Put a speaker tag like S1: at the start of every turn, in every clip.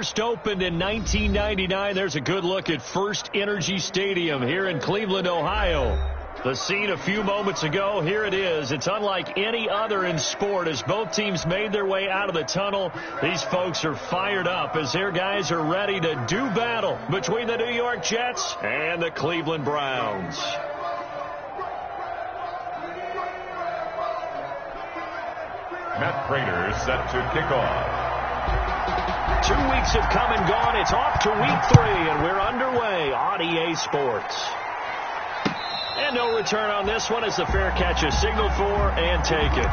S1: first opened in 1999. There's a good look at First Energy Stadium here in Cleveland, Ohio. The scene a few moments ago, here it is. It's unlike any other in sport as both teams made their way out of the tunnel. These folks are fired up as their guys are ready to do battle between the New York Jets and the Cleveland Browns.
S2: Matt Prater set to kick off.
S1: 2 weeks have come and gone. It's off to week 3, and we're underway on EA Sports. And no return on this one as the fair catch is signaled for and taken.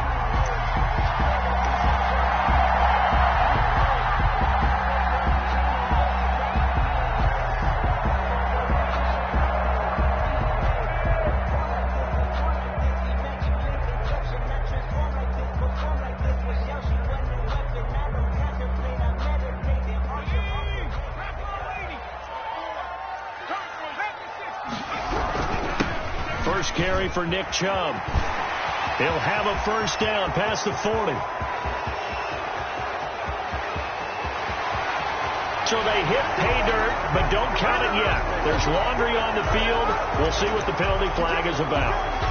S1: First carry for Nick Chubb. He'll have a first down past the 40. So they hit pay dirt, but don't count it yet. There's laundry on the field. We'll see what the penalty flag is about.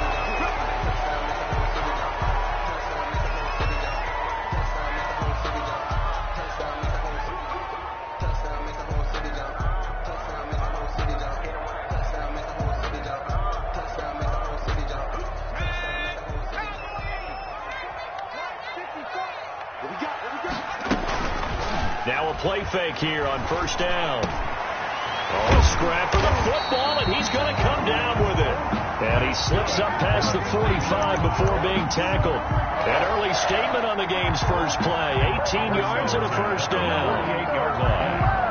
S1: Now a play fake here on first down. Oh, a scrap for the football, and he's going to come down with it. And he slips up past the 45 before being tackled. An early statement on the game's first play. 18 yards and a first down. 48-yard line.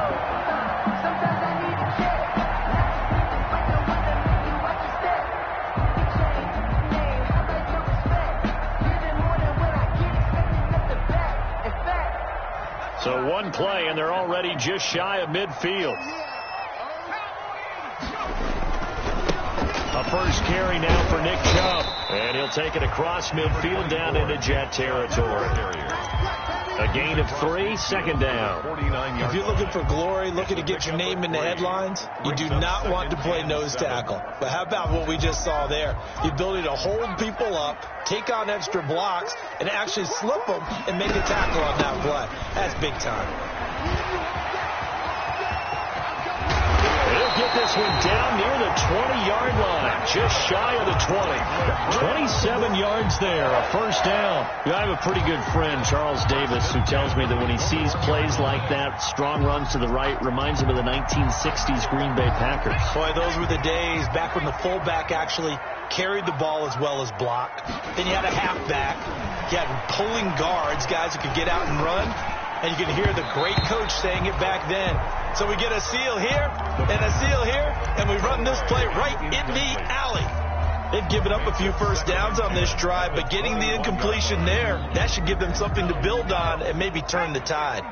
S1: So one play, and they're already just shy of midfield. A first carry now for Nick Chubb. And he'll take it across midfield down into Jet territory. A gain of 3, second down.
S3: If you're looking for glory, looking to get your name in the headlines, you do not want to play nose tackle. But how about what we just saw there? The ability to hold people up, take on extra blocks, and actually slip them and make a tackle on that play. That's big time.
S1: They'll get this one down near the 20-yard line, just shy of the 20. 27 yards there, a first down. I have a pretty good friend, Charles Davis, who tells me that when he sees plays like that, strong runs to the right, reminds him of the 1960s Green Bay Packers.
S3: Boy, those were the days back when the fullback actually carried the ball as well as blocked. Then you had a halfback. You had pulling guards, guys who could get out and run. And you can hear the great coach saying it back then. So we get a seal here and a seal here, and we run this play right in the alley. They've given up a few first downs on this drive, but getting the incompletion there, that should give them something to build on and maybe turn the tide.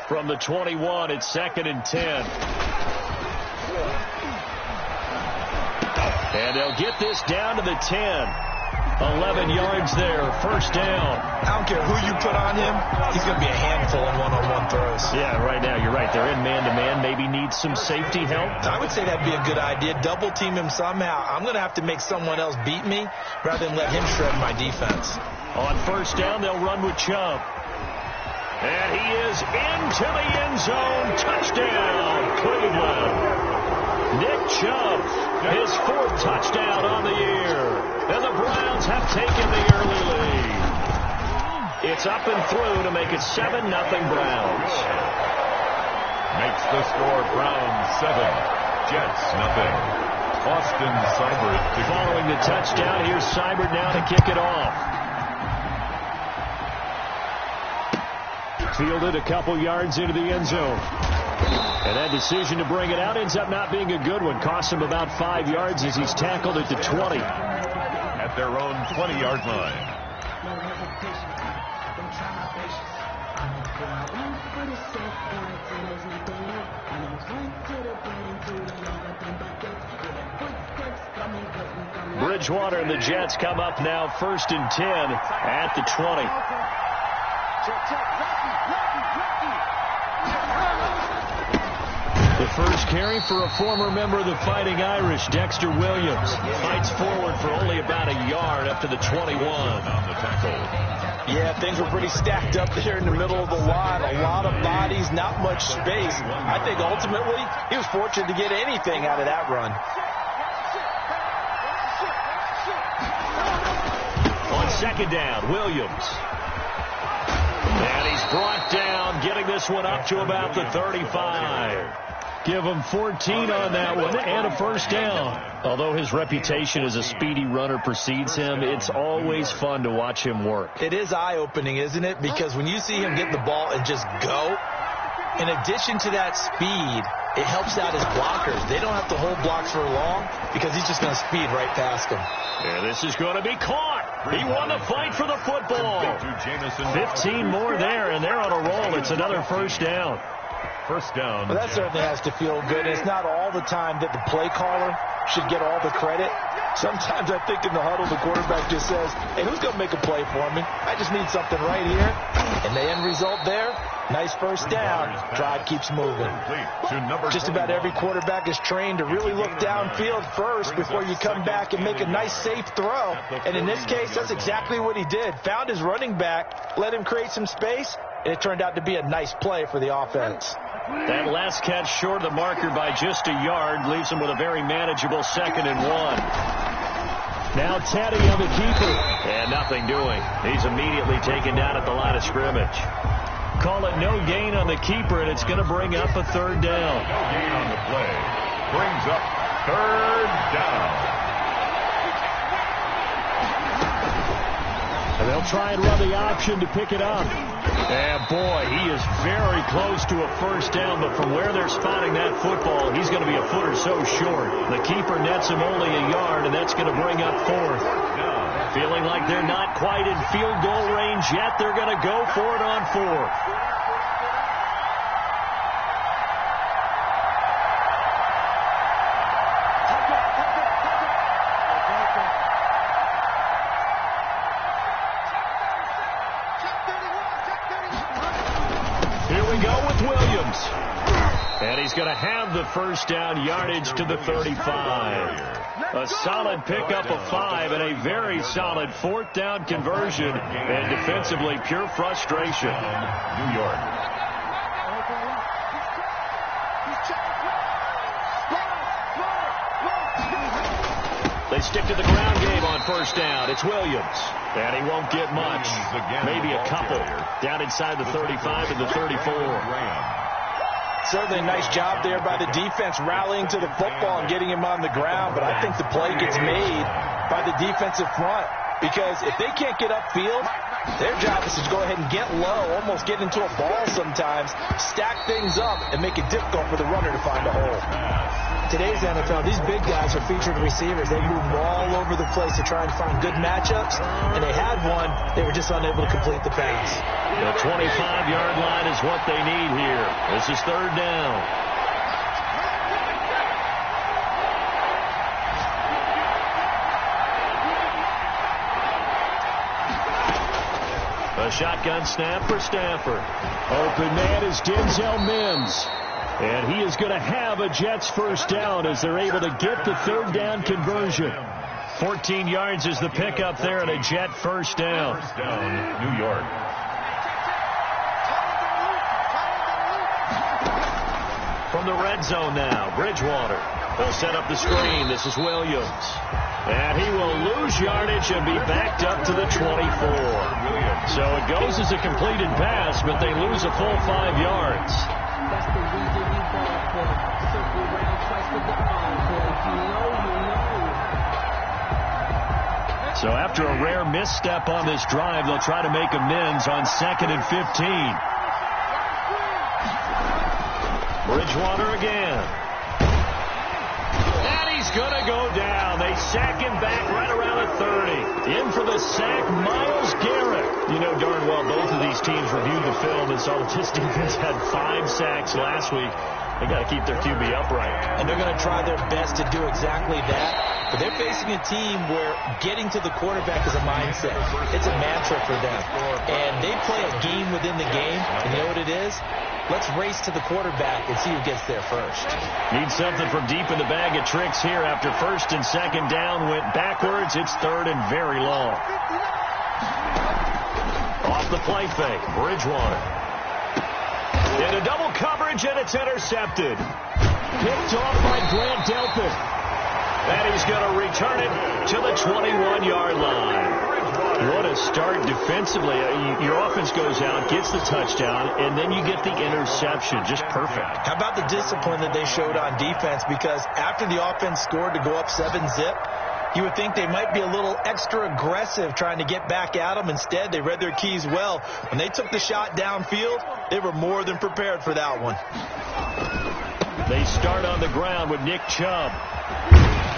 S1: From the 21, it's 2nd and 10. And they'll get this down to the 10. 11 yards there, first down.
S3: I don't care who you put on him, he's going to be a handful in one-on-one throws.
S1: Yeah, right now, you're right. They're in man-to-man, maybe need some safety help.
S3: I would say that'd be a good idea. Double team him somehow. I'm going to have to make someone else beat me rather than let him shred my defense.
S1: On first down, they'll run with Chubb. And he is into the end zone. Touchdown, Cleveland. Nick Chubb, his 4th touchdown on the year. And the Browns have taken the early lead. It's up and through to make it 7-0 Browns.
S2: Makes the score Browns 7, Jets 0. Austin Seibert.
S1: Following the touchdown, here's Seibert now to kick it off. Fielded a couple yards into the end zone. And that decision to bring it out ends up not being a good one. Costs him about 5 yards as he's tackled at the 20.
S2: At their own 20-yard line.
S1: Bridgewater and the Jets come up now 1st and 10 at the 20. first carry for a former member of the Fighting Irish, Dexter Williams. Fights forward for only about a yard up to the 21.
S2: On the tackle.
S3: Yeah, things were pretty stacked up there in the middle of the line. A lot of bodies, not much space. I think ultimately he was fortunate to get anything out of that run.
S1: On second down, Williams. And he's brought down, getting this one up to about the 35. Give him 14 on that one and a first down. Although his reputation as a speedy runner precedes him, it's always fun to watch him work.
S3: It is eye-opening, isn't it? Because when you see him get the ball and just go, in addition to that speed, it helps out his blockers. They don't have to hold blocks for long because he's just going to speed right past them.
S1: And this is going to be caught. He won the fight for the football. 15 more there, and they're on a roll. It's another first down.
S2: First down.
S3: Well, that certainly has to feel good. It's not all the time that the play caller should get all the credit. Sometimes I think in the huddle, the quarterback just says, hey, who's going to make a play for me? I just need something right here. And the end result there, nice first down. Drive keeps moving. Just about every quarterback is trained to really look downfield first before you come back and make a nice, safe throw. And in this case, that's exactly what he did. Found his running back, let him create some space, and it turned out to be a nice play for the offense.
S1: That last catch short of the marker by just a yard leaves him with a very manageable 2nd and 1. Now Teddy on the keeper. And nothing doing. He's immediately taken down at the line of scrimmage. Call it no gain on the keeper, and it's going to bring up a 3rd down.
S2: No gain on the play. Brings up 3rd down.
S1: And they'll try and run the option to pick it up. And boy, he is very close to a first down, but from where they're spotting that football, he's going to be a foot or so short. The keeper nets him only a yard, and that's going to bring up 4th. Feeling like they're not quite in field goal range yet, they're going to go for it on 4th. And he's going to have the first down, yardage to the 35. A solid pickup of 5 and a very solid 4th down conversion. And defensively, pure frustration.
S2: New York.
S1: They stick to the ground game on first down. It's Williams. And he won't get much. Maybe a couple. Down inside the 35 and the 34.
S3: Certainly a nice job there by the defense rallying to the football and getting him on the ground, but I think the play gets made by the defensive front because if they can't get upfield, their job is to go ahead and get low, almost get into a ball sometimes, stack things up, and make it difficult for the runner to find a hole. Today's NFL, these big guys are featured receivers. They move all over the place to try and find good matchups, and they had one. They were just unable to complete the pass.
S1: The 25-yard line is what they need here. This is 3rd down. A shotgun snap for Stafford. Open man is Denzel Mims. And he is going to have a Jets first down as they're able to get the 3rd down conversion. 14 yards is the pickup there and a Jet first down.
S2: First down, New York.
S1: From the red zone now, Bridgewater. They'll set up the screen. This is Williams. And he will lose yardage and be backed up to the 24. So it goes as a completed pass, but they lose a full 5 yards.
S4: That's the reason you ball for. Circle around twice with the encore. If you know, you know.
S1: So after a rare misstep on this drive, they'll try to make amends on 2nd and 15. Bridgewater again. And he's going to go down. They sack him back right around the 30. In for the sack, Myles Garrett. You know darn well both of these teams reviewed the film and saw that this defense had 5 sacks last week. They got to keep their QB upright.
S3: And they're going to try their best to do exactly that. But they're facing a team where getting to the quarterback is a mindset. It's a mantra for them. And they play a game within the game. And you know what it is? Let's race to the quarterback and see who gets there first.
S1: Need something from deep in the bag of tricks here after first and second down went backwards. It's third and very long. Off the play fake, Bridgewater. Into double coverage, and it's intercepted. Picked off by Grant Delpit. And he's going to return it to the 21-yard line. What a start defensively. Your offense goes out, gets the touchdown, and then you get the interception. Just perfect.
S3: How about the discipline that they showed on defense? Because after the offense scored to go up 7-zip, you would think they might be a little extra aggressive trying to get back at them. Instead, they read their keys well. When they took the shot downfield, they were more than prepared for that one.
S1: They start on the ground with Nick Chubb.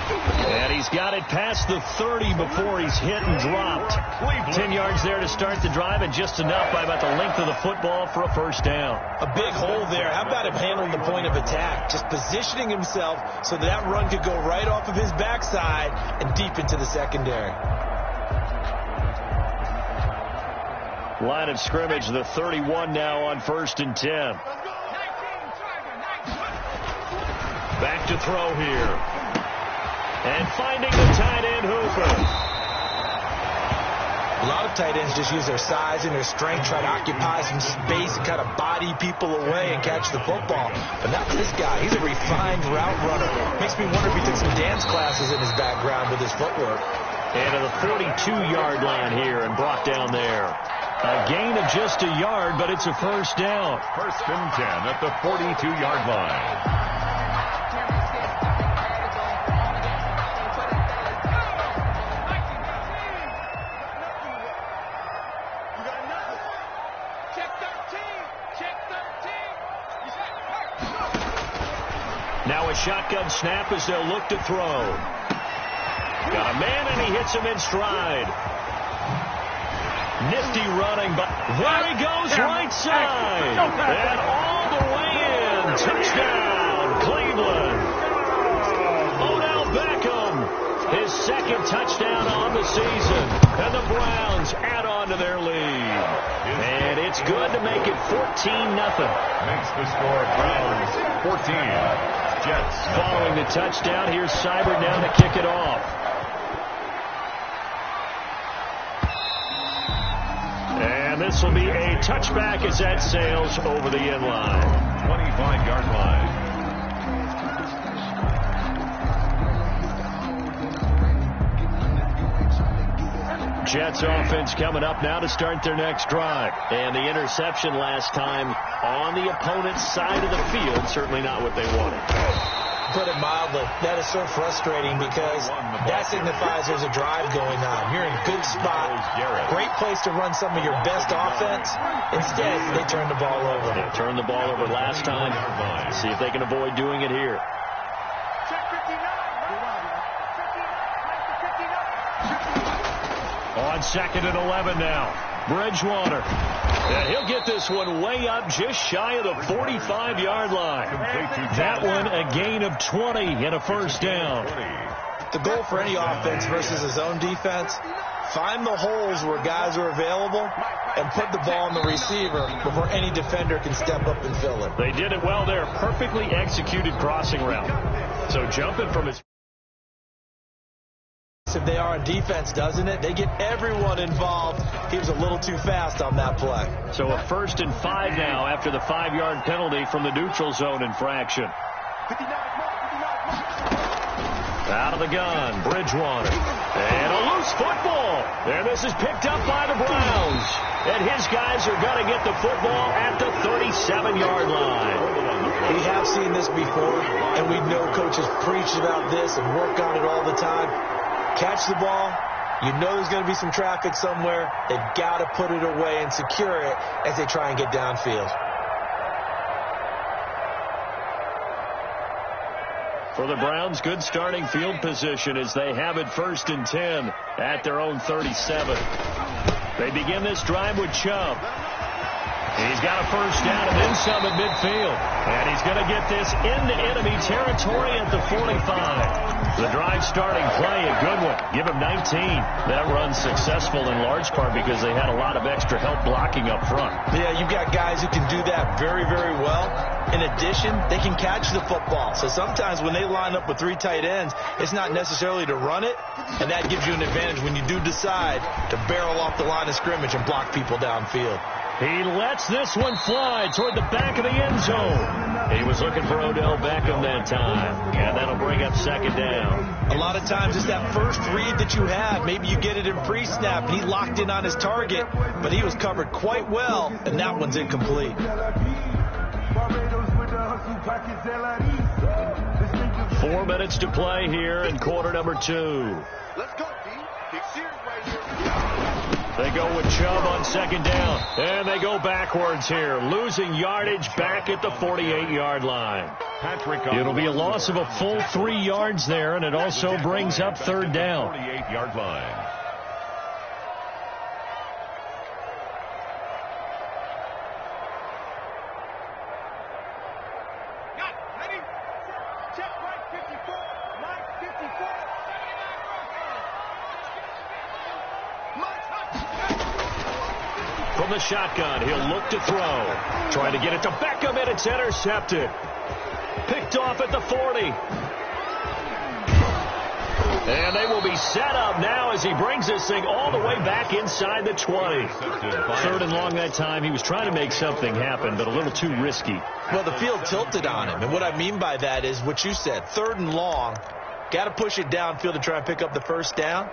S1: And he's got it past the 30 before he's hit and dropped. 10 yards there to start the drive, and just enough by about the length of the football for a first down.
S3: A big hole there. How about him handling the point of attack? Just positioning himself so that run could go right off of his backside and deep into the secondary.
S1: Line of scrimmage, the 31 now on first and 10. Back to throw here. And finding the tight end, Hooper.
S3: A lot of tight ends just use their size and their strength, try to occupy some space and kind of body people away and catch the football. But not this guy. He's a refined route runner. Makes me wonder if he took some dance classes in his background with his footwork.
S1: And to the 42-yard line here and brought down there. A gain of just a yard, but it's a first down.
S2: First and 10 at the 42-yard line.
S1: Now a shotgun snap as they'll look to throw. Got a man, and he hits him in stride. Nifty running, but there he goes, right side. And all the way in. Touchdown, Cleveland. Odell Beckham, his second touchdown on the season. And the Browns add on to their lead. And it's good to make it 14-0.
S2: Makes the score Browns 14. Jets.
S1: Following the touchdown, here's Seibert down to kick it off. And this will be a touchback as that sails over the end line.
S2: 25-yard line.
S1: Jets offense coming up now to start their next drive. And the interception last time on the opponent's side of the field, certainly not what they wanted.
S3: Put it mildly, that is so frustrating because that signifies there's a drive going on. You're in a good spot, great place to run some of your best offense. Instead, they turn the ball over.
S1: They turned the ball over last time. See if they can avoid doing it here. On second and 11 now. Bridgewater. And he'll get this one way up just shy of the 45-yard line. That one a gain of 20 and a first down.
S3: The goal for any offense versus his own defense, find the holes where guys are available and put the ball on the receiver before any defender can step up and fill it.
S1: They did it well there. Perfectly executed crossing route. So jumping from his...
S3: If they are on defense, doesn't it? They get everyone involved. He was a little too fast on that play.
S1: So a first and 5 now after the 5-yard penalty from the neutral zone infraction. Out of the gun, Bridgewater. And a loose football. And this is picked up by the Browns. And his guys are going to get the football at the 37-yard line.
S3: We have seen this before, and we know coaches preach about this and work on it all the time. Catch the ball. You know there's going to be some traffic somewhere. They've got to put it away and secure it as they try and get downfield.
S1: For the Browns, good starting field position as they have it first and 10 at their own 37. They begin this drive with Chubb. He's got a first down and then some at midfield. And he's going to get this into enemy territory at the 45. The drive starting play, a good one. Give him 19. That run's successful in large part because they had a lot of extra help blocking up front.
S3: Yeah, you've got guys who can do that very, very well. In addition, they can catch the football. So sometimes when they line up with 3 tight ends, it's not necessarily to run it, and that gives you an advantage when you do decide to barrel off the line of scrimmage and block people downfield.
S1: He lets this one fly toward the back of the end zone. He was looking for Odell Beckham that time, and that'll bring up second down.
S3: A lot of times it's that first read that you have. Maybe you get it in pre-snap, and he locked in on his target, but he was covered quite well, and that one's incomplete.
S1: 4 minutes to play here in quarter number 2.
S5: Let's go, D. Big series right here.
S1: They go with Chubb on second down, and they go backwards here, losing yardage back at the 48-yard line. It'll be a loss of a full 3 yards there, and it also brings up third down.
S2: 48-yard line.
S1: From the shotgun, he'll look to throw. Trying to get it to Beckham, and it's intercepted. Picked off at the 40. And they will be set up now as he brings this thing all the way back inside the 20. Third and long that time. He was trying to make something happen, but a little too risky.
S3: Well, the field tilted on him, and what I mean by that is what you said. Third and long, got to push it downfield to try and pick up the first down.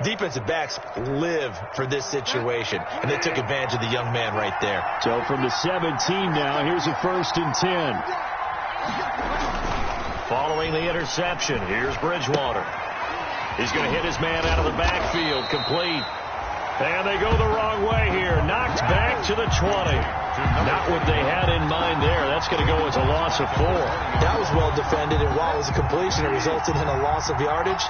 S3: Defensive backs live for this situation, and they took advantage of the young man right there.
S1: So from the 17 now, here's a 1st and 10. Following the interception, here's Bridgewater. He's going to hit his man out of the backfield, complete. And they go the wrong way here. Knocked back to the 20. Not what they had in mind there. That's going to go as a loss of 4.
S3: That was well defended, and while it was a completion, it resulted in a loss of yardage.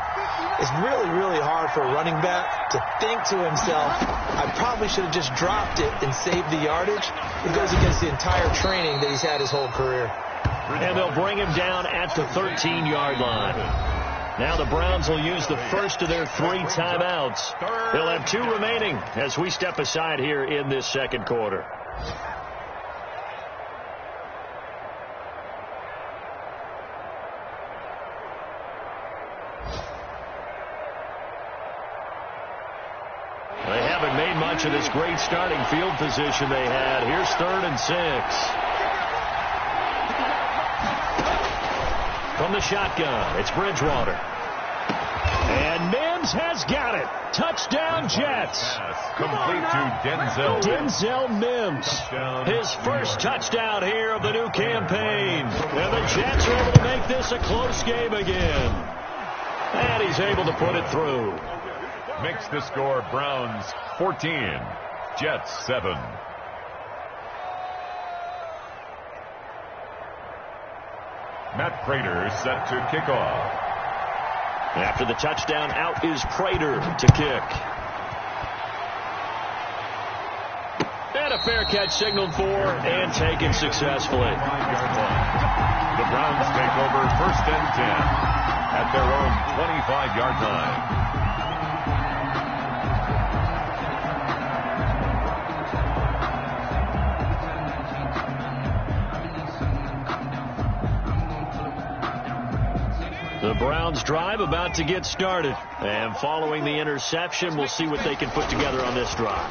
S3: It's really, really hard for a running back to think to himself, I probably should have just dropped it and saved the yardage. It goes against the entire training that he's had his whole career.
S1: And they'll bring him down at the 13-yard line. Now the Browns will use the first of their 3 timeouts. They'll have 2 remaining as we step aside here in this second quarter. They haven't made much of this great starting field position they had. Here's 3rd and 6. From the shotgun, it's Bridgewater. And Mims has got it. Touchdown, Jets.
S2: Complete to Denzel.
S1: Denzel Mims. His first touchdown here of the new campaign. And the Jets are able to make this a close game again. And he's able to put it through.
S2: Makes the score Browns 14, Jets 7. Matt Prater set to kick off.
S1: After the touchdown, out is Prater to kick. And a fair catch signaled for and taken successfully.
S2: The Browns take over 1st and 10 at their own 25-yard line.
S1: The Browns drive about to get started. And following the interception, we'll see what they can put together on this drive.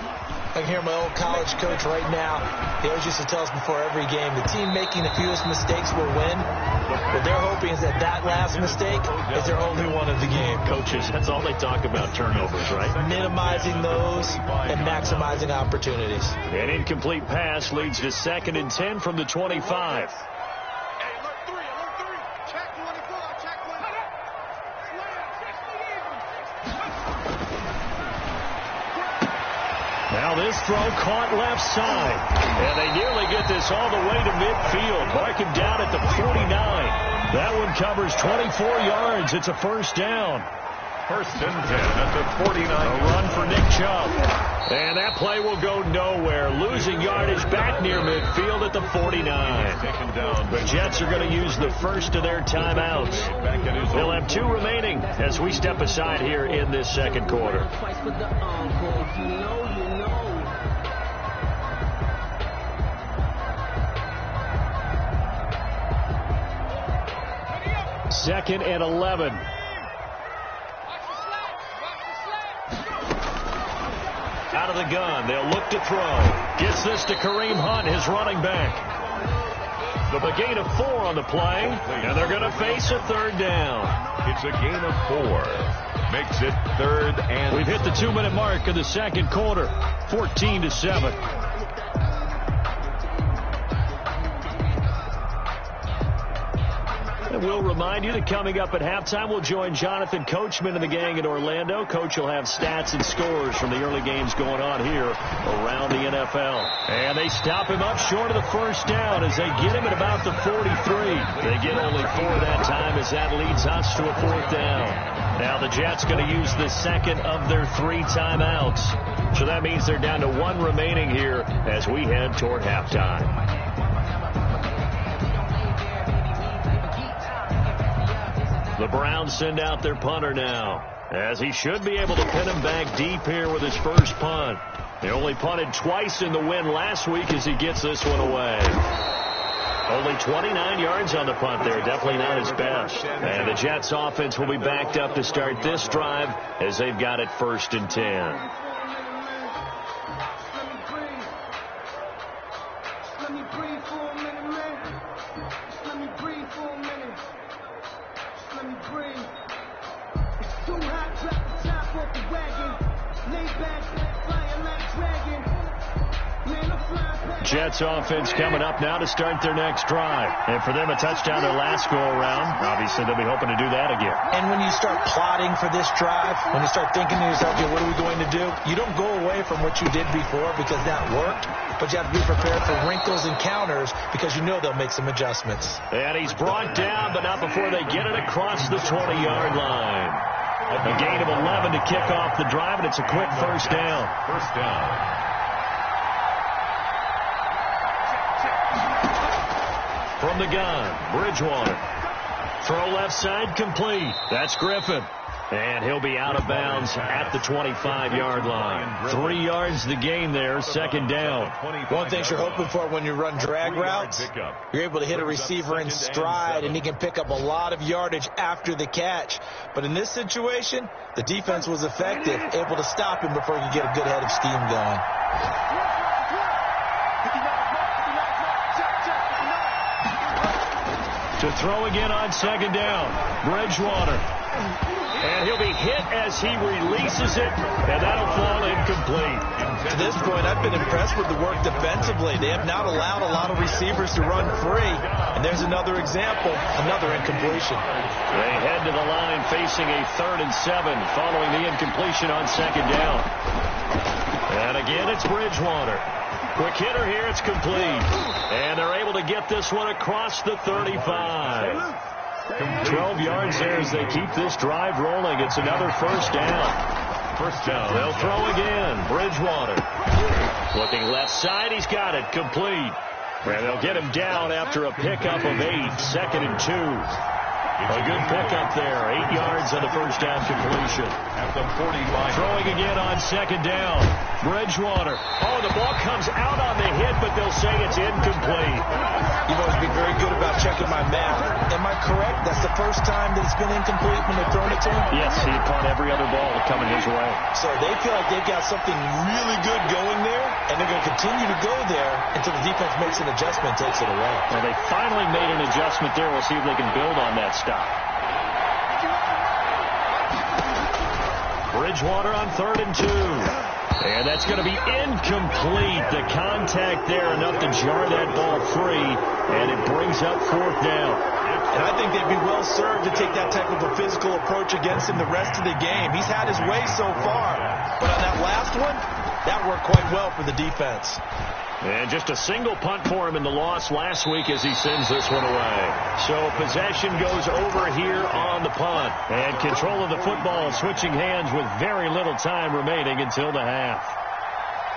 S3: I can hear my old college coach right now. He always used to tell us before every game, the team making the fewest mistakes will win. What they're hoping is that last mistake is their only one of the game.
S1: Coaches, that's all they talk about, turnovers, right?
S3: Minimizing those and maximizing opportunities.
S1: An incomplete pass leads to 2nd and 10 from the 25. Now this throw caught left side. And they nearly get this all the way to midfield. Mark him down at the 49. That one covers 24 yards. It's a first down.
S2: First and 10 at the 49.
S1: A run for Nick Chubb. And that play will go nowhere. Losing yardage back near midfield at the 49. The Jets are going to use the first of their timeouts. They'll have 2 remaining as we step aside here in this second quarter. Second and 11. Out of the gun. They'll look to throw. Gets this to Kareem Hunt, his running back. A gain of 4 on the play, and they're going to face a third down.
S2: It's a gain of 4. Makes it third and...
S1: We've hit the 2-minute mark of the second quarter. 14-7. And we'll remind you that coming up at halftime, we'll join Jonathan Coachman and the gang in Orlando. Coach will have stats and scores from the early games going on here around the NFL. And they stop him up short of the first down as they get him at about the 43. They get only 4 that time as that leads us to a 4th down. Now the Jets going to use the second of their 3 timeouts. So that means they're down to 1 remaining here as we head toward halftime. The Browns send out their punter now, as he should be able to pin him back deep here with his first punt. He only punted twice in the win last week as he gets this one away. Only 29 yards on the punt there. Definitely not his best. And the Jets offense will be backed up to start this drive as they've got it 1st and 10. Jets offense coming up now to start their next drive. And for them, a touchdown their last go-around. Obviously, they'll be hoping to do that again.
S3: And when you start plotting for this drive, when you start thinking to yourself, okay, what are we going to do? You don't go away from what you did before because that worked. But you have to be prepared for wrinkles and counters because you know they'll make some adjustments.
S1: And he's brought down, but not before they get it across the 20-yard line. A gain of 11 to kick off the drive, and it's a quick first down.
S2: First down.
S1: From the gun, Bridgewater. Throw left side, complete. That's Griffin. And he'll be out of bounds at the 25-yard line. 3 yards the gain there, second down.
S3: One thing you're hoping for when you run drag routes, you're able to hit a receiver in stride, and he can pick up a lot of yardage after the catch. But in this situation, the defense was effective, able to stop him before he could get a good head of steam going.
S1: To throw again on second down, Bridgewater. And he'll be hit as he releases it, and that'll fall incomplete.
S3: To this point, I've been impressed with the work defensively. They have not allowed a lot of receivers to run free. And there's another example, another incompletion.
S1: They head to the line facing a 3rd and 7 following the incompletion on second down. And again, it's Bridgewater. Quick hitter here, it's complete. And they're able to get this one across the 35. 12 yards there as they keep this drive rolling. It's another first down.
S2: First down.
S1: They'll throw again. Bridgewater. Looking left side, he's got it. Complete. And they'll get him down after a pickup of 8. 2nd and 2. A good pickup there. 8 yards on the first down completion.
S2: At the 45.
S1: Throwing again on second down. Bridgewater. Oh, the ball comes out on the hit, but they'll say it's incomplete.
S3: You've always been very good about checking my math. Am I correct? That's the first time that it's been incomplete when they've thrown it to him?
S1: Yes, he caught every other ball coming his way.
S3: So they feel like they've got something really good going there, and they're going to continue to go there until the defense makes an adjustment and takes it away.
S1: Well, they finally made an adjustment there. We'll see if they can build on that stop. Bridgewater on 3rd and 2. And that's going to be incomplete. The contact there enough to jar that ball free, and it brings up 4th down.
S3: And I think they'd be well served to take that type of a physical approach against him the rest of the game. He's had his way so far, but on that last one, that worked quite well for the defense.
S1: And just a single punt for him in the loss last week as he sends this one away. So possession goes over here on the punt. And control of the football switching hands with very little time remaining until the half.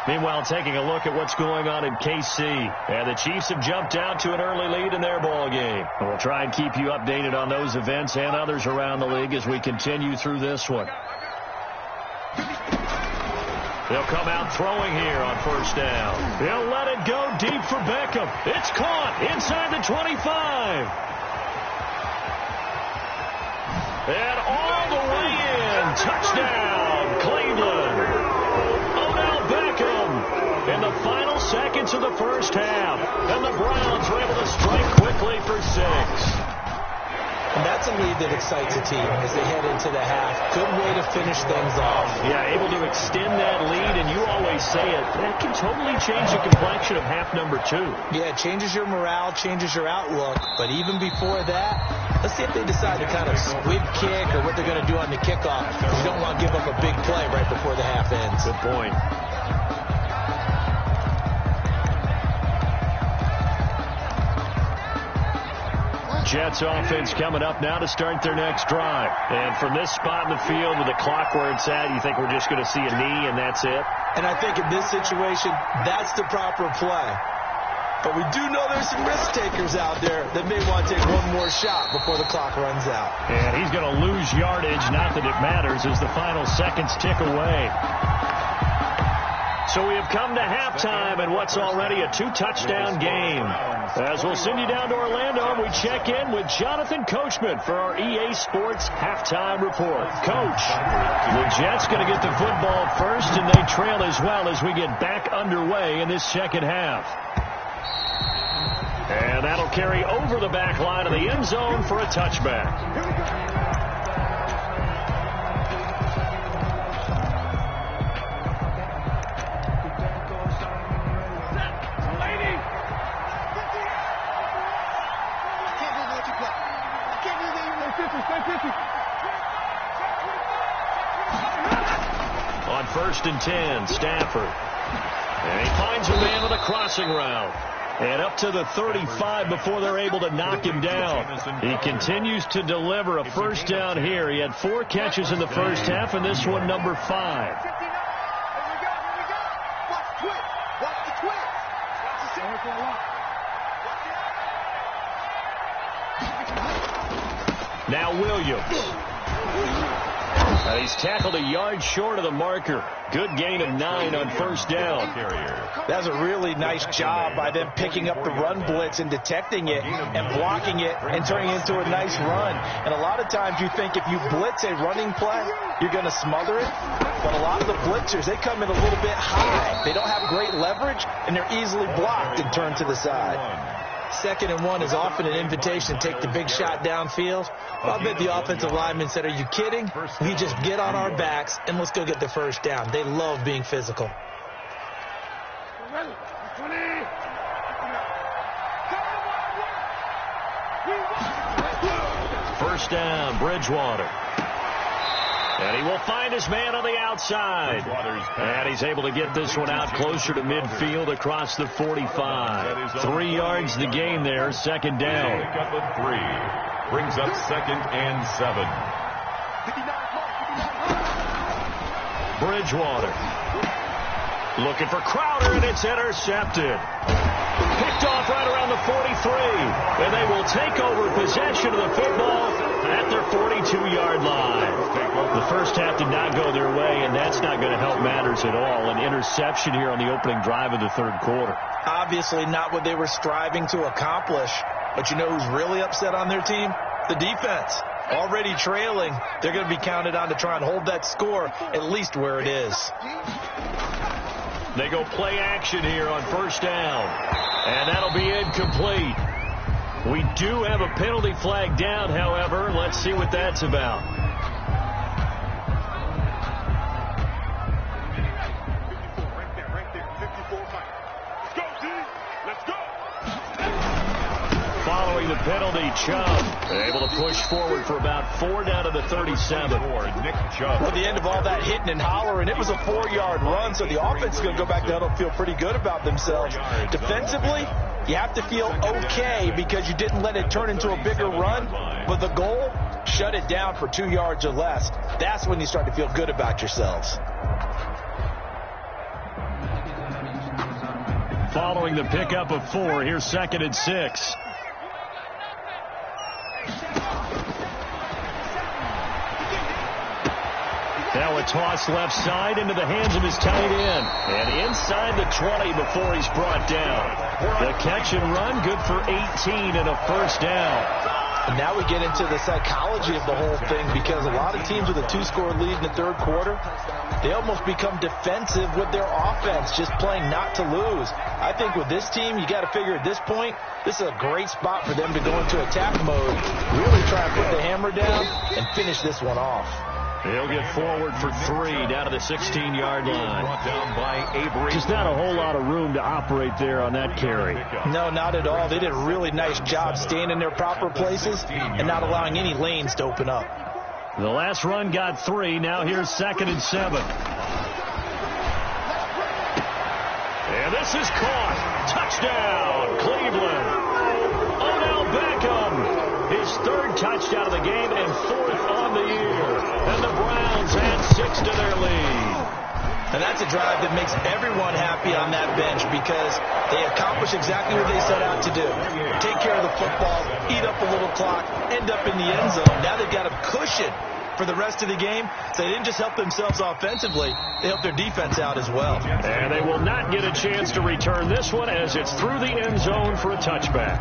S1: Meanwhile, taking a look at what's going on in KC. And the Chiefs have jumped out to an early lead in their ball game. And we'll try and keep you updated on those events and others around the league as we continue through this one. They'll come out throwing here on first down. They'll let it go deep for Beckham. It's caught inside the 25. And all the way in. Touchdown, Cleveland. Odell Beckham in the final seconds of the first half. And the Browns were able to strike quickly for 6.
S3: And that's a lead that excites a team as they head into the half. Good way to finish things off.
S1: Yeah, able to extend that lead, and you always say it, that can totally change the complexion of half number 2.
S3: Yeah, it changes your morale, changes your outlook. But even before that, let's see if they decide to kind of squib kick or what they're going to do on the kickoff. You don't want to give up a big play right before the half ends.
S1: Good point. Jets offense coming up now to start their next drive. And from this spot in the field with the clock where it's at, you think we're just going to see a knee and that's it?
S3: And I think in this situation, that's the proper play. But we do know there's some risk takers out there that may want to take one more shot before the clock runs out.
S1: And he's going to lose yardage, not that it matters, as the final seconds tick away. So we have come to halftime in what's already a 2-touchdown game. As we'll send you down to Orlando, we check in with Jonathan Coachman for our EA Sports Halftime Report. Coach, the Jets going to get the football first, and they trail as well as we get back underway in this second half. And that'll carry over the back line of the end zone for a touchback. On 1st and 10, Stafford. And he finds a man with a crossing route. And up to the 35 before they're able to knock him down. He continues to deliver a first down here. He had 4 catches in the first half, and this one number 5. Now Williams. He's tackled a yard short of the marker. Good gain of 9 on first down.
S3: That's a really nice job by them picking up the run blitz and detecting it and blocking it and turning it into a nice run. And a lot of times you think if you blitz a running play, you're going to smother it. But a lot of the blitzers, they come in a little bit high. They don't have great leverage, and they're easily blocked and turned to the side. 2nd and 1 is often an invitation to take the big shot downfield. Well, I bet the offensive lineman said, are you kidding? We just get on our backs and let's go get the first down. They love being physical.
S1: First down, Bridgewater. And he will find his man on the outside. And he's able to get this one out closer to midfield across the 45. 3 yards the gain there, 2nd down.
S2: Pick up a 3. Brings up 2nd and 7.
S1: Bridgewater. Looking for Crowder, and it's intercepted. Picked off right around the 43. And they will take over possession of the football at their 42-yard line. The first half did not go their way, and that's not going to help matters at all. An interception here on the opening drive of the 3rd quarter.
S3: Obviously not what they were striving to accomplish. But you know who's really upset on their team? The defense. Already trailing, they're going to be counted on to try and hold that score at least where it is.
S1: They go play action here on first down. And that'll be incomplete. We do have a penalty flag down, however. Let's see what that's about. Following the penalty. Chubb able to push forward for about 4 down to the 37.
S2: Nick Chubb.
S3: At the end of all that hitting and hollering, it was a 4-yard run, so the offense is going to go back down and feel pretty good about themselves. Defensively, you have to feel okay because you didn't let it turn into a bigger run, but the goal, shut it down for 2 yards or less. That's when you start to feel good about yourselves.
S1: Following the pickup of 4, here's 2nd and 6. Now a toss left side into the hands of his tight end. And inside the 20 before he's brought down. The catch and run, good for 18 and a first down.
S3: And now we get into the psychology of the whole thing because a lot of teams with a 2-score lead in the third quarter, they almost become defensive with their offense, just playing not to lose. I think with this team, you got to figure at this point, this is a great spot for them to go into attack mode, really try and put the hammer down and finish this one off.
S1: He'll get forward for 3 down to the 16-yard line.
S2: Brought down by Avery.
S1: Just not a whole lot of room to operate there on that carry.
S3: No, not at all. They did a really nice job staying in their proper places and not allowing any lanes to open up.
S1: The last run got 3. Now here's 2nd and 7. And this is caught. Touchdown, Cleveland. Odell Beckham. His 3rd touchdown of the game and 4th on the year. And the Browns add 6 to their lead.
S3: And that's a drive that makes everyone happy on that bench because they accomplish exactly what they set out to do. Take care of the football, eat up a little clock, end up in the end zone. Now they've got a cushion for the rest of the game. So they didn't just help themselves offensively, they helped their defense out as well.
S1: And they will not get a chance to return this one as it's through the end zone for a touchback.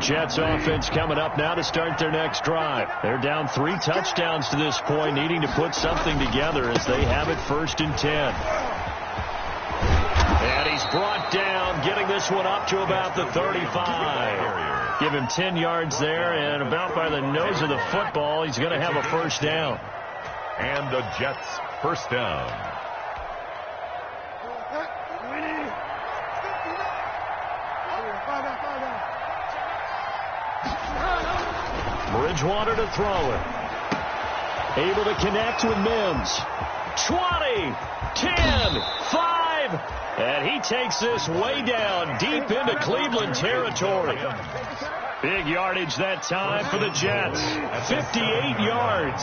S1: Jets offense coming up now to start their next drive. They're down 3 touchdowns to this point, needing to put something together as they have it 1st and 10. And he's brought down, getting this one up to about the 35. Give him 10 yards there, and about by the nose of the football, he's going to have a first down.
S2: And the Jets first down.
S1: Bridgewater to throw it. Able to connect with Mims. 20, 10, 5. And he takes this way down deep into Cleveland territory. Big yardage that time for the Jets. 58 yards.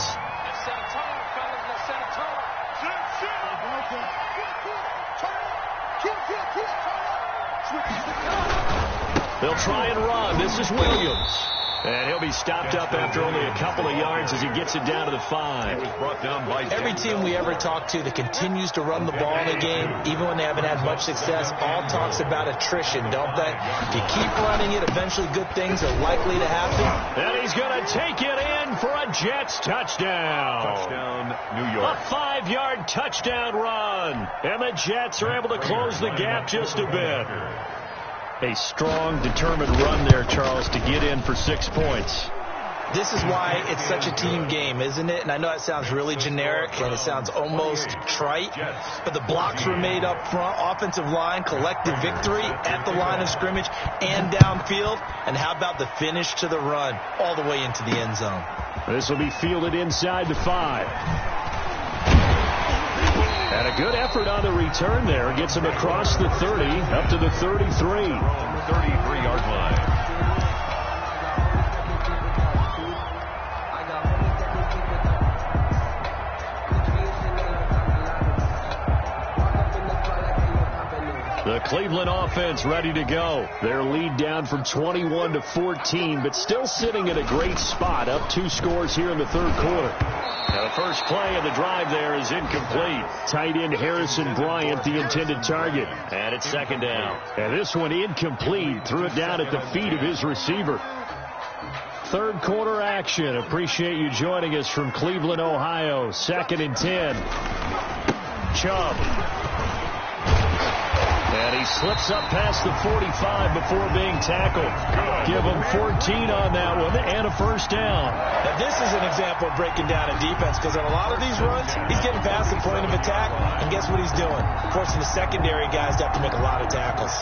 S1: They'll try and run. This is Williams. And he'll be stopped up after only a couple of yards as he gets it down to the 5.
S2: It was brought down by
S3: every team we ever talk to that continues to run the ball in a game, even when they haven't had much success, all talks about attrition, don't they? If you keep running it, eventually good things are likely to happen.
S1: And he's going to take it in for a Jets touchdown.
S2: Touchdown, New York.
S1: A 5-yard touchdown run. And the Jets are able to close the gap just a bit. A strong, determined run there, Charles, to get in for 6 points.
S3: This is why it's such a team game, isn't it? And I know it sounds really generic and it sounds almost trite, but the blocks were made up front, offensive line, collective victory at the line of scrimmage and downfield. And how about the finish to the run all the way into the end zone?
S1: This will be fielded inside the 5. And a good effort on the return there. Gets him across the 30, up to the 33.
S2: 33-yard line.
S1: The Cleveland offense ready to go. Their lead down from 21 to 14, but still sitting in a great spot, up 2 scores here in the third quarter. Now the first play of the drive there is incomplete. Tight end Harrison Bryant, the intended target. And it's 2nd down. And this one incomplete. Threw it down at the feet of his receiver. Third quarter action. Appreciate you joining us from Cleveland, Ohio. 2nd and 10. Chubb. And he slips up past the 45 before being tackled. Give him 14 on that one and a first down.
S3: Now this is an example of breaking down a defense because on a lot of these runs, he's getting past the point of attack, and guess what he's doing? Forcing the secondary guys to have to make a lot of tackles.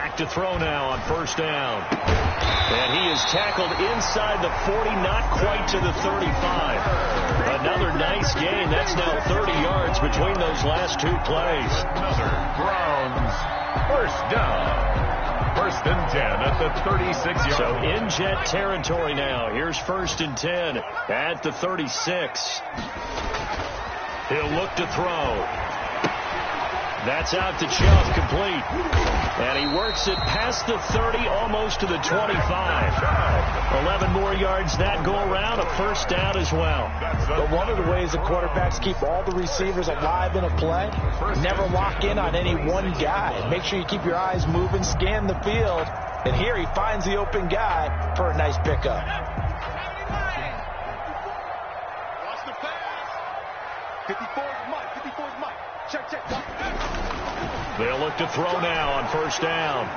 S1: back to throw now on first down. And he is tackled inside the 40, not quite to the 35. Another nice gain. That's now 30 yards between those last two plays.
S2: Another Browns first down. First and 10 at the 36-yard
S1: So
S2: line.
S1: in Jet territory now. Here's first and 10 at the 36. He'll look to throw. That's out to Chubb, complete. And he works it past the 30, almost to the 25. 11 more yards that go around, a first down as well.
S3: But one of the ways the quarterbacks keep all the receivers alive in a play, never lock in on any one guy. Make sure you keep your eyes moving, scan the field. And here he finds the open guy for a nice pickup.
S5: Watch the pass. 54's Mike. 54's Mike. Check.
S1: They'll look to throw now on first down.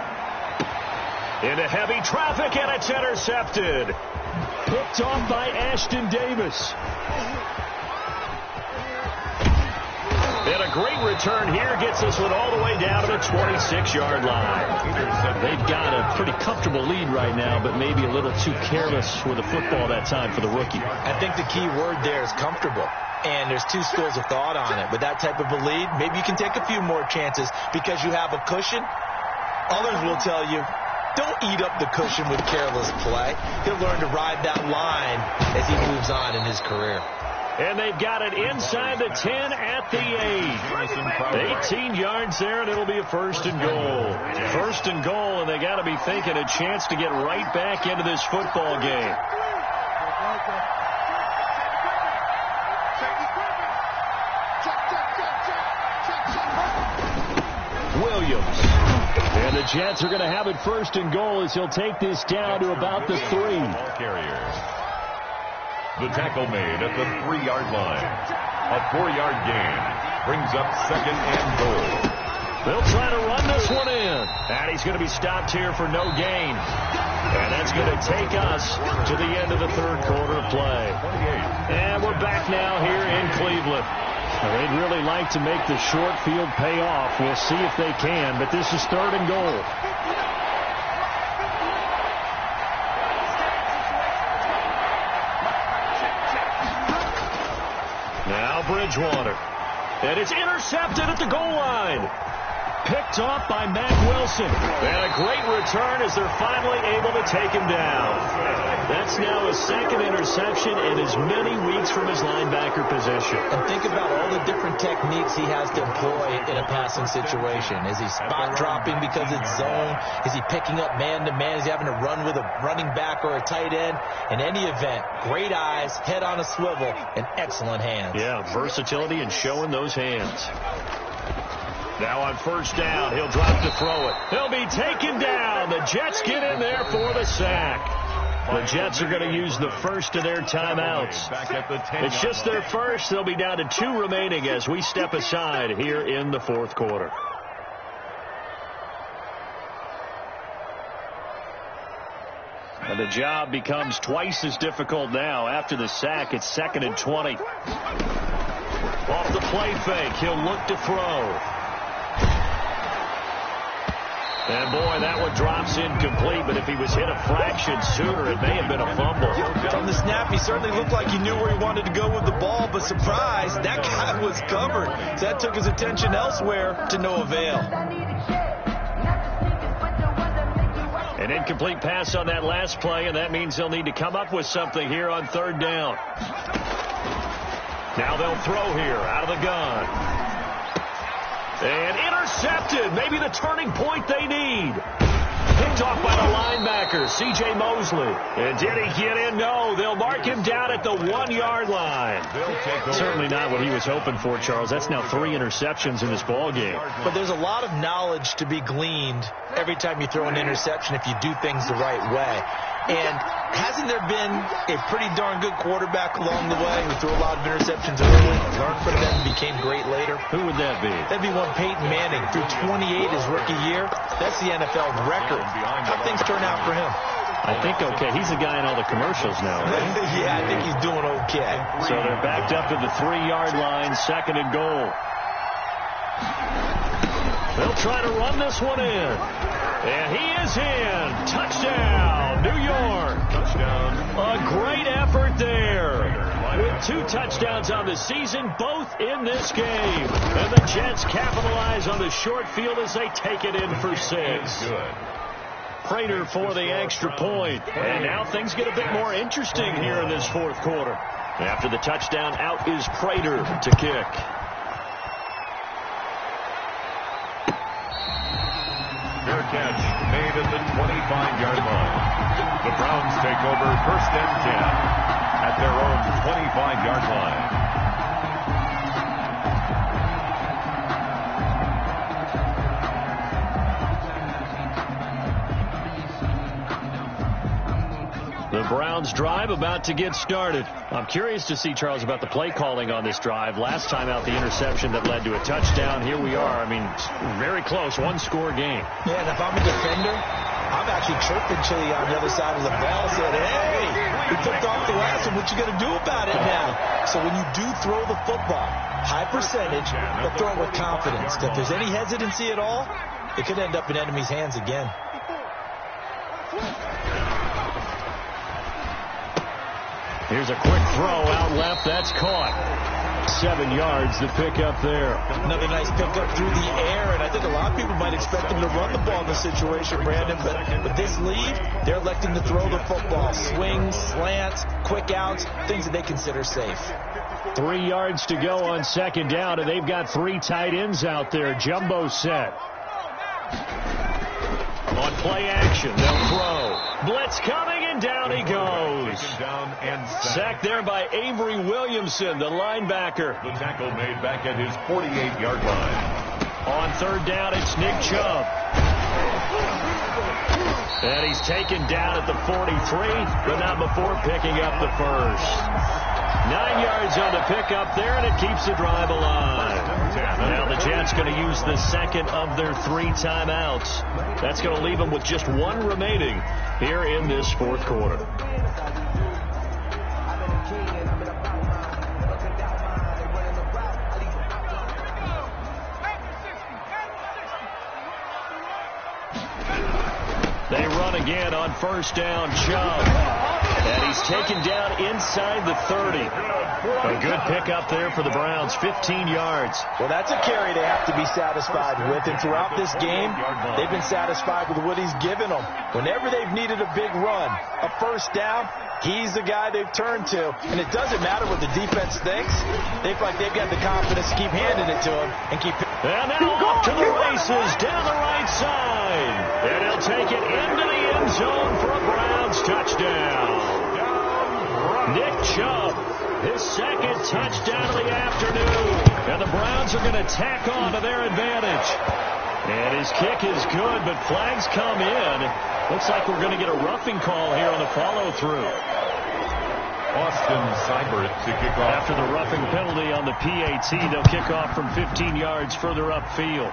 S1: Into heavy traffic, and it's intercepted. Picked off by Ashton Davis. And a great return here gets this one all the way down to the 26-yard line. They've got a pretty comfortable lead right now, but maybe a little too careless with the football that time for the rookie.
S3: I think the key word there is comfortable. And there's two schools of thought on it. With that type of a lead, maybe you can take a few more chances because you have a cushion. Others will tell you, don't eat up the cushion with careless play. He'll learn to ride that line as he moves on in his career.
S1: And they've got it inside the 10 at the 8. 18 yards there, and it'll be a first and goal. First and goal, and they got to be thinking a chance to get right back into this football game. Williams. And the Jets are going to have it first and goal as he'll take this down to about the 3.
S2: Ball carrier. The tackle made at the 3-yard line. A 4-yard gain brings up second and goal.
S1: They'll try to run this one in. And he's going to be stopped here for no gain. And that's going to take us to the end of the third quarter of play. And we're back now here in Cleveland. They'd really like to make the short field pay off. We'll see if they can, but this is third and goal. Now Bridgewater. And it's intercepted at the goal line. Picked off by Mack Wilson. And a great return as they're finally able to take him down. That's now his second interception in as many weeks from his linebacker position.
S3: And think about all the different techniques he has to employ in a passing situation. Is he spot dropping because it's zone? Is he picking up man-to-man? Is he having to run with a running back or a tight end? In any event, great eyes, head on a swivel, and excellent hands.
S1: Yeah, versatility and showing those hands. Now on first down, he'll drop to throw it. He'll be taken down. The Jets get in there for the sack. The Jets are going to use the first of their timeouts. It's just their first. They'll be down to 2 remaining as we step aside here in the fourth quarter. And the job becomes twice as difficult now. After the sack, it's 2nd and 20. Off the play fake, he'll look to throw. And, boy, that one drops incomplete, but if he was hit a fraction sooner, it may have been a fumble.
S3: From the snap, he certainly looked like he knew where he wanted to go with the ball, but surprise, that guy was covered. So that took his attention elsewhere to no avail.
S1: An incomplete pass on that last play, and that means they'll need to come up with something here on third down. Now they'll throw here out of the gun. And intercepted. Maybe the turning point they need. Picked off by the linebacker, C.J. Mosley. And did he get in? No. They'll mark him down at the 1-yard line. Certainly not what he was hoping for, Charles. That's now 3 interceptions in this ball game.
S3: But there's a lot of knowledge to be gleaned every time you throw an interception if you do things the right way. And hasn't there been a pretty darn good quarterback along the way who threw a lot of interceptions early, learned from them, and became great later?
S1: Who would that be?
S3: That'd be one Peyton Manning. Threw 28 his rookie year. That's the NFL record. How things turn out for him?
S1: I think okay. He's the guy in all the commercials now, right?
S3: Yeah, I think he's doing okay.
S1: So they're backed up to the 3-yard line, 2nd and goal. They'll try to run this one in. And he is in. Touchdown, New York.
S2: Touchdown.
S1: A great effort there. With 2 touchdowns on the season, both in this game. And the Jets capitalize on the short field as they take it in for 6.
S2: Good.
S1: Prater for the extra point. And now things get a bit more interesting here in this fourth quarter. After the touchdown, out is Prater to kick.
S2: Fair catch made at the 25-yard line. The Browns take over 1st and 10 at their own 25-yard line.
S1: The Browns drive about to get started. I'm curious to see, Charles, about the play calling on this drive. Last time out, the interception that led to a touchdown. Here we are. I mean, very close, 1-score game.
S3: Yeah, and if I'm a defender, I'm actually chirping Chili on the other side of the ball, said, hey, we picked off the last one. What you going to do about it now? So when you do throw the football, high percentage, but throw it with confidence. If there's any hesitancy at all, it could end up in enemy's hands again.
S1: Here's a quick throw out left. That's caught. 7 yards to pick up there.
S3: Another nice pickup through the air, and I think a lot of people might expect them to run the ball in this situation, Brandon, but with this lead, they're electing to throw the football. Swings, slants, quick outs, things that they consider safe.
S1: 3 yards to go on 2nd down, and they've got 3 tight ends out there. Jumbo set. On play action, they'll throw. Blitz coming, and down he goes.
S2: Down and
S1: sacked there by Avery Williamson, the linebacker.
S2: The tackle made back at his 48-yard line.
S1: On 3rd down, it's Nick Chubb. And he's taken down at the 43, but not before picking up the first. 9 yards on the pickup there, and it keeps the drive alive. Now the Jets going to use the second of their 3 timeouts. That's going to leave them with just 1 remaining here in this fourth quarter. They run again on 1st down, Chubb. And he's taken down inside the 30. A good pickup there for the Browns, 15 yards.
S3: Well, that's a carry they have to be satisfied with. And throughout this game, they've been satisfied with what he's given them. Whenever they've needed a big run, a 1st down, he's the guy they've turned to. And it doesn't matter what the defense thinks. They feel like they've got the confidence to keep handing it to him and keep.
S1: And now off to the races down the right side. And he'll take it into the end zone for a Browns touchdown. Nick Chubb, his 2nd touchdown of the afternoon. And the Browns are going to tack on to their advantage. And his kick is good, but flags come in. Looks like we're going to get a roughing call here on the follow-through.
S2: Austin Seibert to kick off.
S1: After the roughing penalty on the PAT, they'll kick off from 15 yards further upfield.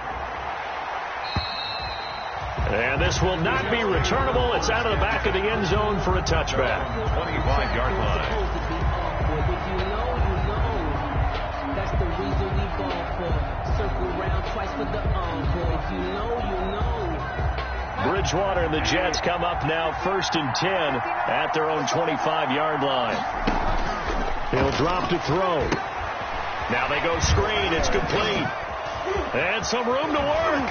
S1: And this will not be returnable. It's out of the back of the end zone for a touchback.
S2: 25-yard line.
S4: That's the reason we ball for. Circle round twice for the encore. If you know.
S1: Bridgewater and the Jets come up now 1st and 10 at their own 25-yard line. He'll drop to throw. Now they go screen. It's complete. And some room to work.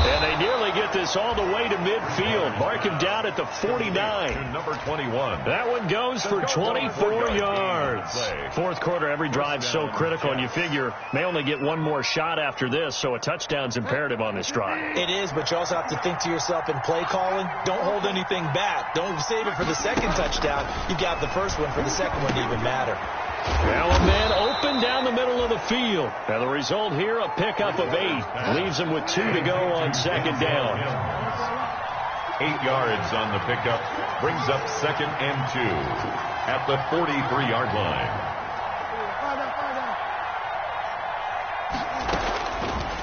S1: And they nearly get this all the way to midfield. Mark him down at the 49.
S2: Number 21.
S1: That one goes for 24 yards. Fourth quarter, every drive's so critical, and you figure may only get 1 more shot after this, so a touchdown's imperative on this drive.
S3: It is, but you also have to think to yourself in play calling, don't hold anything back. Don't save it for the 2nd touchdown. You got the first one for the 2nd one to even matter.
S1: Well, a man open down the middle of the field. And the result here, a pickup of 8. Leaves him with 2 to go on 2nd down.
S2: 8 yards on the pickup. Brings up 2nd and 2 at the 43-yard line.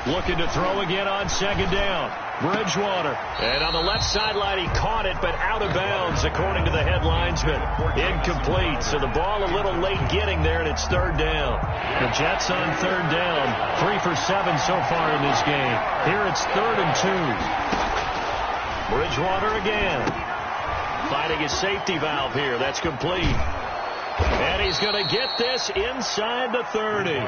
S1: Looking to throw again on 2nd down. Bridgewater. And on the left sideline, he caught it, but out of bounds, according to the head linesman. Incomplete. So the ball a little late getting there, and it's 3rd down. The Jets on 3rd down 3 for 7 so far in this game. Here it's 3rd and 2. Bridgewater again. Finding his safety valve here. That's complete. And he's going to get this inside the 30.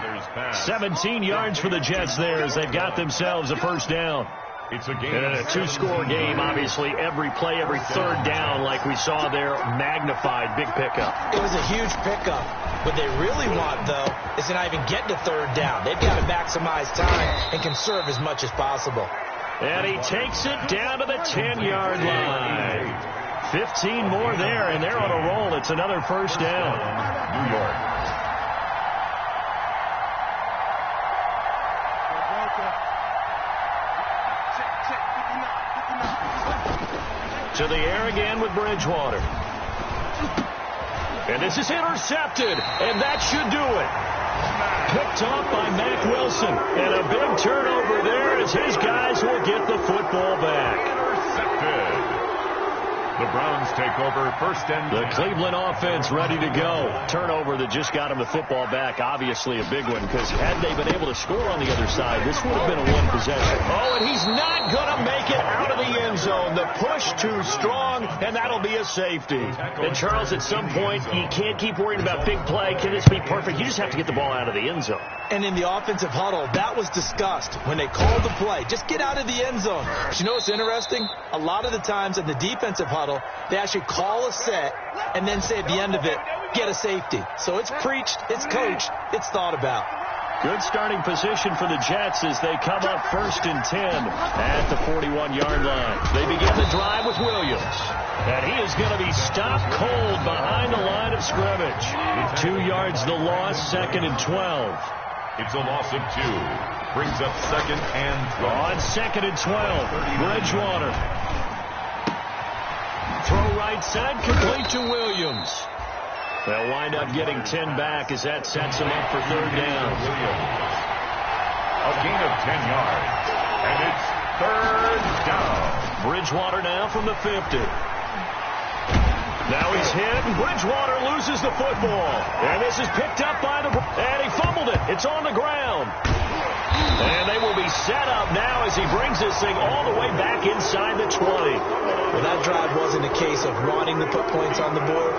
S1: 17 yards for the Jets there as they've got themselves a first down.
S2: It's a game.
S1: And in a 2-score game, obviously, every play, every third down, like we saw there, magnified. Big pickup.
S3: It was a huge pickup. What they really want, though, is to not even get to 3rd down. They've got to maximize time and conserve as much as possible.
S1: And he takes it down to the 10-yard line. 15 more there, and they're on a roll. It's another first down.
S2: New York.
S1: To the air again with Bridgewater. And this is intercepted, and that should do it. Picked off by Mack Wilson. And a big turnover there as his guys will get the football back.
S2: Intercepted. The Browns take over 1st and 10.
S1: The Cleveland offense ready to go. Turnover that just got him the football back. Obviously a big one because had they been able to score on the other side, this would have been a one possession. Oh, and he's not going to make it out of the end zone. The push too strong, and that'll be a safety. And Charles, at some point, you can't keep worrying about big play. Can this be perfect? You just have to get the ball out of the end zone.
S3: And in the offensive huddle, that was discussed when they called the play. Just get out of the end zone. But you know what's interesting? A lot of the times in the defensive huddle, they actually call a set and then say at the end of it, get a safety. So it's preached, it's coached, it's thought about.
S1: Good starting position for the Jets as they come up 1st and 10 at the 41-yard line. They begin the drive with Williams. And he is going to be stopped cold behind the line of scrimmage. 2 yards the loss, 2nd and 12.
S2: It's a loss of 2. Brings up 2nd and 12.
S1: On 2nd and 12, Bridgewater. Throw right side, complete to Williams. They'll wind up getting 10 back as that sets them up for 3rd down.
S2: A gain of 10 yards. And it's 3rd down.
S1: Bridgewater now from the 50. Now he's hit, and Bridgewater loses the football. And this is picked up by and he fumbled it. It's on the ground. And they will be set up now as he brings this thing all the way back inside the 20.
S3: Well, that drive wasn't a case of wanting to put points on the board.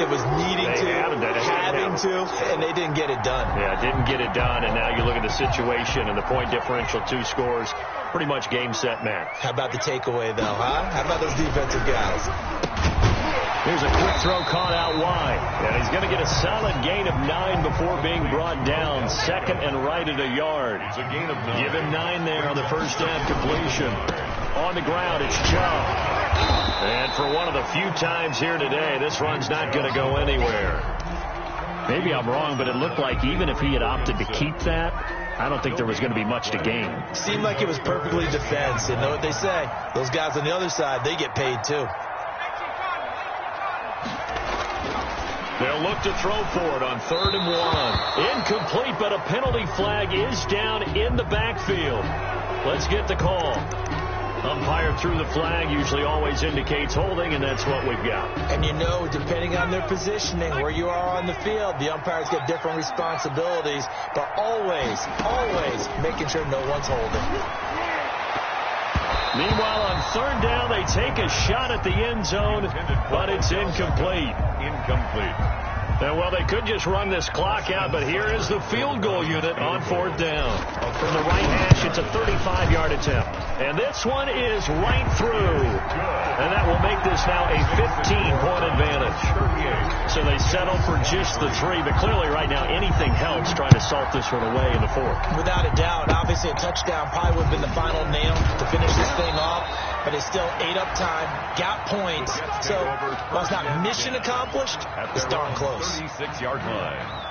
S3: It was needing having to, and they didn't get it done.
S1: Yeah, didn't get it done, and now you look at the situation and the point differential, 2 scores, pretty much game, set, match.
S3: How about the takeaway, though, huh? How about those defensive guys?
S1: Here's a quick throw caught out wide. And he's going to get a solid gain of 9 before being brought down. 2nd and right at a yard.
S2: It's a gain of 9.
S1: Give him 9 there on the first down completion. On the ground, it's Chubb. And for one of the few times here today, this run's not going to go anywhere. Maybe I'm wrong, but it looked like even if he had opted to keep that, I don't think there was going to be much to gain.
S3: Seemed like it was perfectly defense. And know what they say? Those guys on the other side, they get paid too.
S1: They'll look to throw for it on 3rd and 1. Incomplete, but a penalty flag is down in the backfield. Let's get the call. Umpire threw the flag, usually always indicates holding, and that's what we've got.
S3: And you know, depending on their positioning, where you are on the field, the umpires get different responsibilities, but always making sure no one's holding.
S1: Meanwhile, on 3rd down, they take a shot at the end zone, but it's incomplete. And, well, they could just run this clock out, but here is the field goal unit on 4th down. From the right hash, it's a 35-yard attempt. And this one is right through. And that will make this now a 15-point advantage. So they settle for just the 3, but clearly right now anything helps trying to salt this one away in the 4th.
S3: Without a doubt, obviously a touchdown probably would have been the final nail to finish this thing off, but it's still ate up time, got points. So while it's not mission accomplished, it's darn close.
S2: 36-yard line.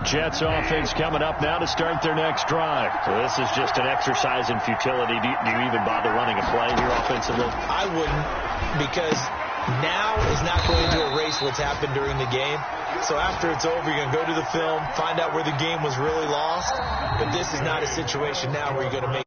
S1: Jets offense coming up now to start their next drive. So this is just an exercise in futility. Do you even bother running a play here offensively?
S3: I wouldn't, because now is not going to erase what's happened during the game. So after it's over, you're going to go to the film, find out where the game was really lost. But this is not a situation now where you're going to make